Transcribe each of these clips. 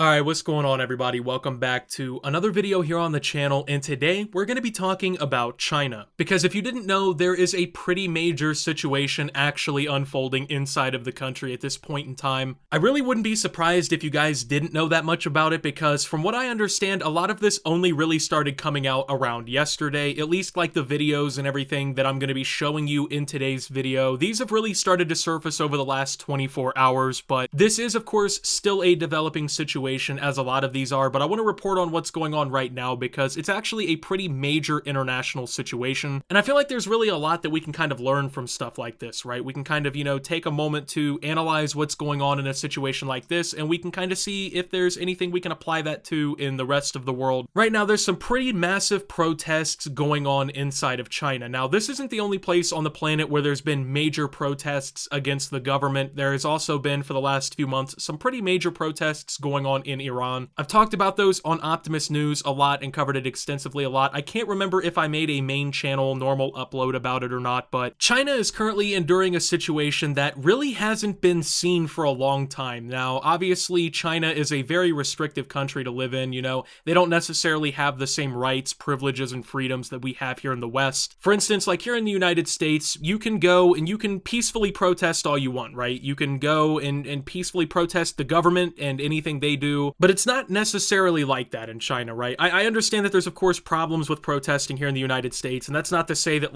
Alright, what's going on everybody? Welcome back to another video here on the channel, and today we're going to be talking about China. Because if you didn't know, there is a pretty major situation actually unfolding inside of the country at this point in time. I really wouldn't be surprised if you guys didn't know that much about it, because from what I understand, a lot of this only really started coming out around yesterday, at least like the videos and everything that I'm going to be showing you in today's video. These have really started to surface over the last 24 hours, but this is of course still a developing situation, as a lot of these are, but I want to report on what's going on right now because it's actually a pretty major international situation, and I feel like there's really a lot that we can kind of learn from stuff like this, right? We can kind of, take a moment to analyze what's going on in a situation like this, and we can kind of see if there's anything we can apply that to in the rest of the world. Right now, there's some pretty massive protests going on inside of China. Now, this isn't the only place on the planet where there's been major protests against the government. There has also been, for the last few months, some pretty major protests going on in Iran. I've talked about those on Optimus News a lot and covered it extensively a lot. I can't remember if I made a main channel normal upload about it or not, but China is currently enduring a situation that really hasn't been seen for a long time. Now, obviously, China is a very restrictive country to live in. They don't necessarily have the same rights, privileges, and freedoms that we have here in the West. For instance, like here in the United States, you can go and you can peacefully protest all you want, right? You can go and peacefully protest the government and anything they do, but it's not necessarily like that in China, right? I understand that there's of course problems with protesting here in the United States, and that's not to say that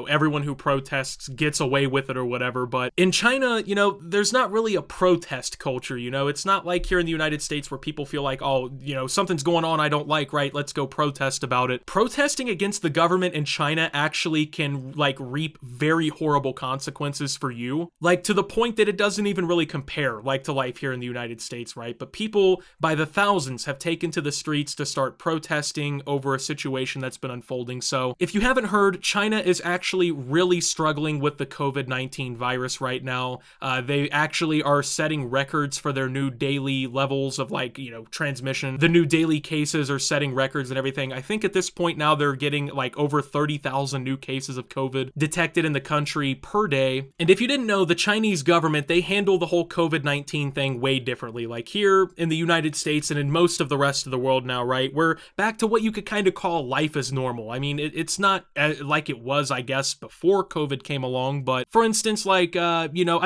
everyone who protests gets away with it or whatever, but in China, there's not really a protest culture, it's not like here in the United States where people feel like, oh, something's going on I don't like, right? Let's go protest about it. Protesting against the government in China actually can reap very horrible consequences for you, to the point that it doesn't even really compare to life here in the United States, right? But people by the thousands have taken to the streets to start protesting over a situation that's been unfolding. So if you haven't heard, China is actually really struggling with the COVID-19 virus right now. They actually are setting records for their new daily levels of transmission. The new daily cases are setting records and everything. I think at this point now they're getting over 30,000 new cases of COVID detected in the country per day. And if you didn't know, the Chinese government, they handle the whole COVID-19 thing way differently. Like here in the United States and in most of the rest of the world now, right? We're back to what you could kind of call life as normal. I mean, it's not like it was, I guess, before COVID came along, but for instance, I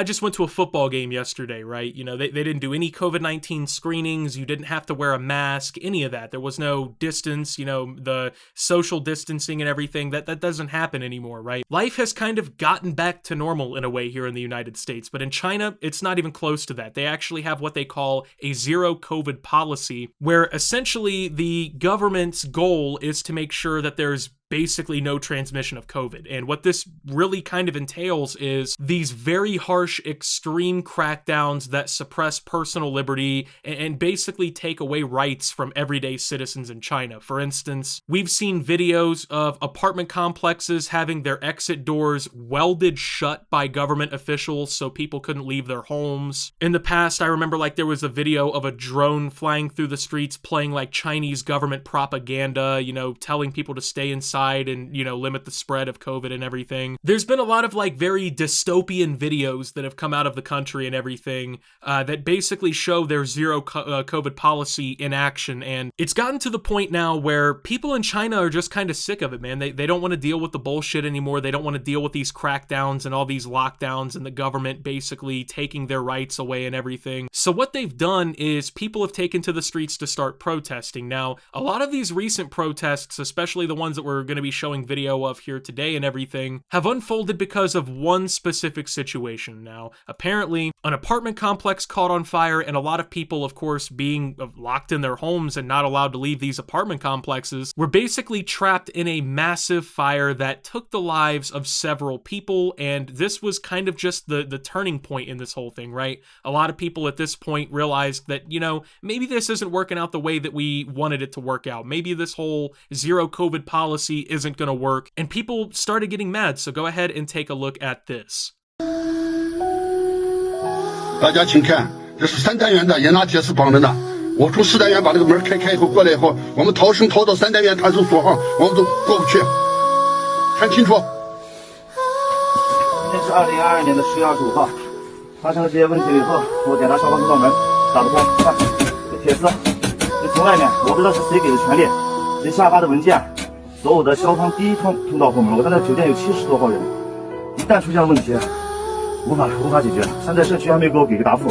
just went to a football game yesterday, right? They didn't do any COVID-19 screenings. You didn't have to wear a mask, any of that. There was no distance, the social distancing and everything. That doesn't happen anymore, right? Life has kind of gotten back to normal in a way here in the United States, but in China, it's not even close to that. They actually have what they call a zero COVID policy, where essentially the government's goal is to make sure that there's basically no transmission of COVID. And what this really kind of entails is these very harsh, extreme crackdowns that suppress personal liberty and basically take away rights from everyday citizens in China. For instance, we've seen videos of apartment complexes having their exit doors welded shut by government officials so people couldn't leave their homes. In the past, I remember there was a video of a drone flying through the streets playing Chinese government propaganda, telling people to stay inside and, limit the spread of COVID and everything. There's been a lot of very dystopian videos that have come out of the country and everything that basically show their zero COVID policy in action. And it's gotten to the point now where people in China are just kind of sick of it, man. They don't want to deal with the bullshit anymore. They don't want to deal with these crackdowns and all these lockdowns and the government basically taking their rights away and everything. So what they've done is people have taken to the streets to start protesting. Now, a lot of these recent protests, especially the ones that we're going to be showing video of here today and everything, have unfolded because of one specific situation. Now, apparently, an apartment complex caught on fire, and a lot of people, of course, being locked in their homes and not allowed to leave these apartment complexes, were basically trapped in a massive fire that took the lives of several people, and this was kind of just the turning point in this whole thing, right? A lot of people at this point realized that, maybe this isn't working out the way that we wanted it to work out. Maybe this whole zero COVID policy isn't going to work, and people started getting mad. So go ahead and take a look at this. 大家请看，这是3单元的严拿铁丝绑着呢。我从4单元把这个门开以后过来以后，我们逃生逃到3单元派出所哈，我们都过不去。看清楚。今天是2022年的10月25号，发生了这些问题以后，我检查消防通道门打不通，铁丝，这从外面我不知道是谁给的权利，人下发的文件，所有的消防第一通道后门，我刚才酒店有70多号人，一旦出现了问题，无法解决，现在社区还没给我给个答复。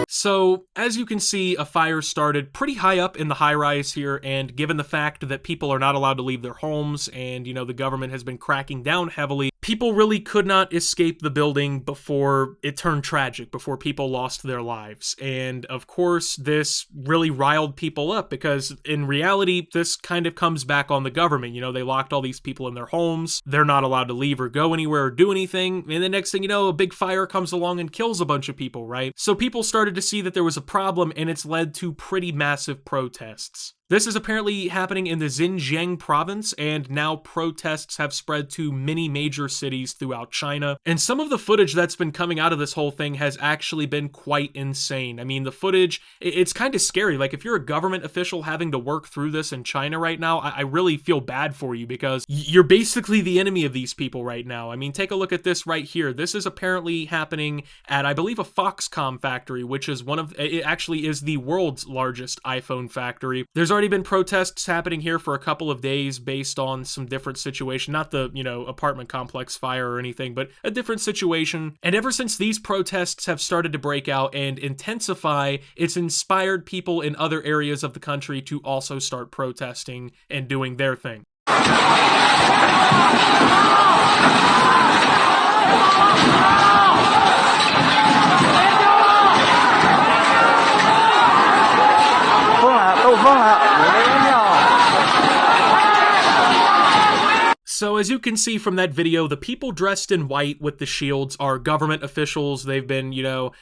So, as you can see, a fire started pretty high up in the high-rise here, and given the fact that people are not allowed to leave their homes, and, you know, the government has been cracking down heavily, people really could not escape the building before it turned tragic, before people lost their lives. And, of course, this really riled people up, because in reality, this kind of comes back on the government. You know, they locked all these people in their homes, they're not allowed to leave or go anywhere or do anything, and the next thing you know, a big fire comes along and kills a bunch of people, right? So people started to see that there was a problem, and it's led to pretty massive protests. This is apparently happening in the Xinjiang province, and now protests have spread to many major cities throughout China. And some of the footage that's been coming out of this whole thing has actually been quite insane. I mean, the footage, it's kind of scary. Like, if you're a government official having to work through this in China right now, I really feel bad for you, because you're basically the enemy of these people right now. I mean, take a look at this right here. This is apparently happening at, I believe, a Foxconn factory, which is it actually is the world's largest iPhone factory. There's already been protests happening here for a couple of days based on some different situation, not the, you know, apartment complex fire or anything, but a different situation. And ever since these protests have started to break out and intensify, it's inspired people in other areas of the country to also start protesting and doing their thing. 风了，我的尿。 So as you can see from that video, the people dressed in white with the shields are government officials. They've been, you know,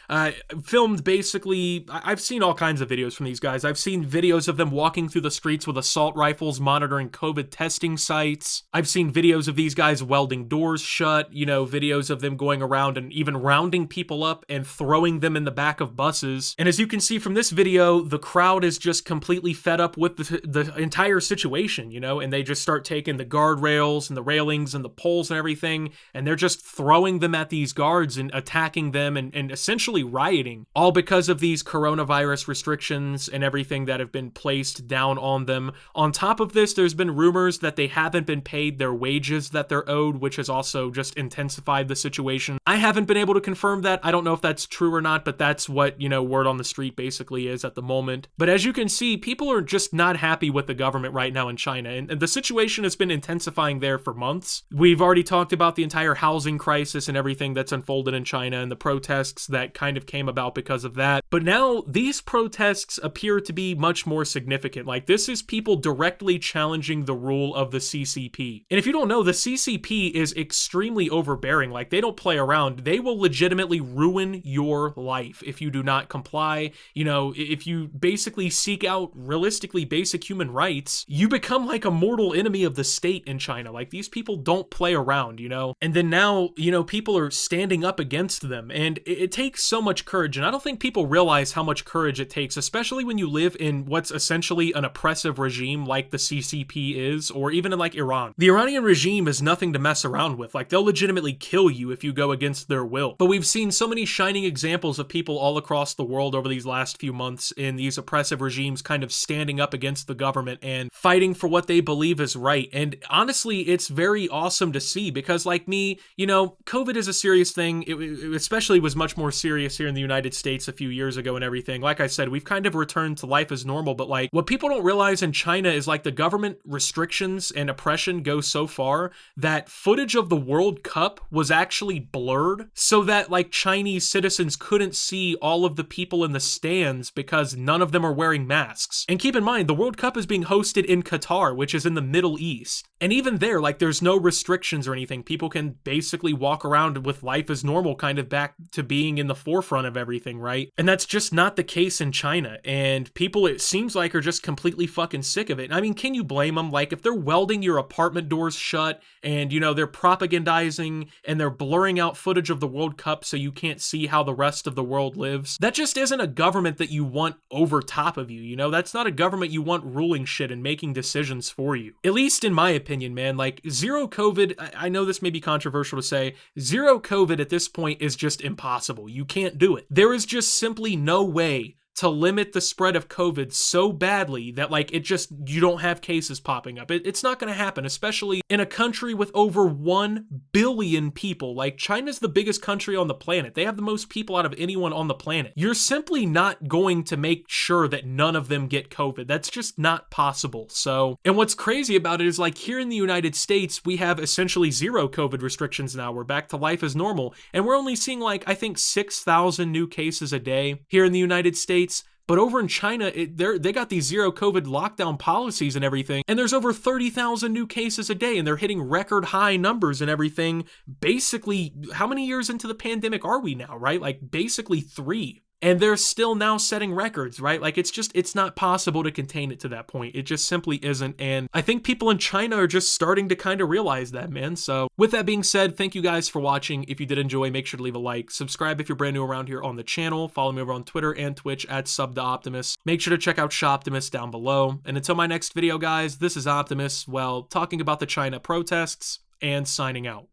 filmed basically. I've seen all kinds of videos from these guys. I've seen videos of them walking through the streets with assault rifles, monitoring COVID testing sites. I've seen videos of these guys welding doors shut, you know, videos of them going around and even rounding people up and throwing them in the back of buses. And as you can see from this video, the crowd is just completely fed up with the entire situation, you know, and they just start taking the guardrails and the railings and the poles and everything, and they're just throwing them at these guards and attacking them and essentially rioting, all because of these coronavirus restrictions and everything that have been placed down on them. On top of this, there's been rumors that they haven't been paid their wages that they're owed, which has also just intensified the situation. I haven't been able to confirm that. I don't know if that's true or not, but that's what, you know, word on the street basically is at the moment. But as you can see, people are just not happy with the government right now in China, and the situation has been intensifying there for months. We've already talked about the entire housing crisis and everything that's unfolded in China and the protests that kind of came about because of that. But now these protests appear to be much more significant. Like, this is people directly challenging the rule of the CCP. And if you don't know, the CCP is extremely overbearing. Like, they don't play around. They will legitimately ruin your life if you do not comply. You know, if you basically seek out realistically basic human rights, you become like a mortal enemy of the state in China. Like, these people don't play around, you know? And then now, you know, people are standing up against them, and it takes so much courage, and I don't think people realize how much courage it takes, especially when you live in what's essentially an oppressive regime like the CCP is, or even in like Iran. The Iranian regime is nothing to mess around with. Like, they'll legitimately kill you if you go against their will. But we've seen so many shining examples of people all across the world over these last few months in these oppressive regimes kind of standing up against the government and fighting for what they believe is right. And honestly, it's very awesome to see, because like me, you know, COVID is a serious thing. It especially was much more serious here in the United States a few years ago and everything. Like I said, we've kind of returned to life as normal, but like, what people don't realize in China is like the government restrictions and oppression go so far that footage of the World Cup was actually blurred so that like Chinese citizens couldn't see all of the people in the stands because none of them are wearing masks. And keep in mind, the World Cup is being hosted in Qatar, which is in the Middle East. And even there, like, there's no restrictions or anything. People can basically walk around with life as normal, kind of back to being in the forefront of everything, right? And that's just not the case in China. And people, it seems like, are just completely fucking sick of it. I mean, can you blame them? Like, if they're welding your apartment doors shut and, you know, they're propagandizing and they're blurring out footage of the World Cup so you can't see how the rest of the world lives, that just isn't a government that you want over top of you, you know? That's not a government you want ruling shit and making decisions for you. At least in my opinion, man. Like, zero COVID, I know this may be controversial to say, zero COVID at this point is just impossible. You can't do it. There is just simply no way to limit the spread of COVID so badly that like you don't have cases popping up. It's not going to happen, especially in a country with over 1 billion people. Like, China's the biggest country on the planet. They have the most people out of anyone on the planet. You're simply not going to make sure that none of them get COVID. That's just not possible. So, and what's crazy about it is, like, here in the United States, we have essentially zero COVID restrictions now. We're back to life as normal. And we're only seeing, like, I think 6,000 new cases a day here in the United States. But over in China, they got these zero COVID lockdown policies and everything, and there's over 30,000 new cases a day, and they're hitting record high numbers and everything. Basically, how many years into the pandemic are we now, right? Like, basically 3. And they're still now setting records, right? Like, it's not possible to contain it to that point. It just simply isn't. And I think people in China are just starting to kind of realize that, man. So with that being said, thank you guys for watching. If you did enjoy, make sure to leave a like. Subscribe if you're brand new around here on the channel. Follow me over on Twitter and Twitch at @SubToOptimus. Make sure to check out Shoptimus down below. And until my next video, guys, this is Optimus, well, talking about the China protests and signing out.